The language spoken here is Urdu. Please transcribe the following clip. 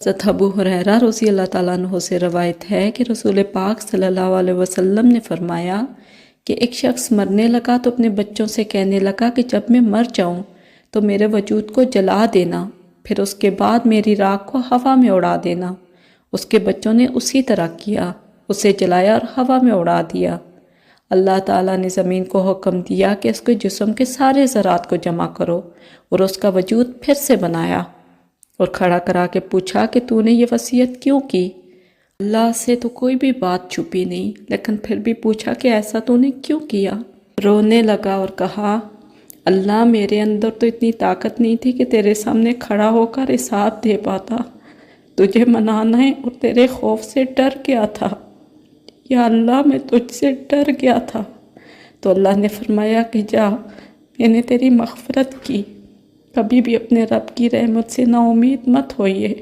حضرت ابو ہریرہ رضی اللہ تعالیٰ عنہ سے روایت ہے کہ رسول پاک صلی اللہ علیہ وسلم نے فرمایا کہ ایک شخص مرنے لگا تو اپنے بچوں سے کہنے لگا کہ جب میں مر جاؤں تو میرے وجود کو جلا دینا، پھر اس کے بعد میری راکھ کو ہوا میں اڑا دینا۔ اس کے بچوں نے اسی طرح کیا، اسے جلایا اور ہوا میں اڑا دیا۔ اللہ تعالیٰ نے زمین کو حکم دیا کہ اس کے جسم کے سارے ذرات کو جمع کرو اور اس کا وجود پھر سے بنایا اور کھڑا کرا کے پوچھا کہ تو نے یہ وصیت کیوں کی؟ اللہ سے تو کوئی بھی بات چھپی نہیں، لیکن پھر بھی پوچھا کہ ایسا تو نے کیوں کیا؟ رونے لگا اور کہا، اللہ میرے اندر تو اتنی طاقت نہیں تھی کہ تیرے سامنے کھڑا ہو کر حساب دے پاتا، تجھے منانا ہے اور تیرے خوف سے ڈر گیا تھا، یا اللہ میں تجھ سے ڈر گیا تھا۔ تو اللہ نے فرمایا کہ جا، میں نے تیری مغفرت کی، کبھی بھی اپنے رب کی رحمت سے نا امید مت ہوئیے۔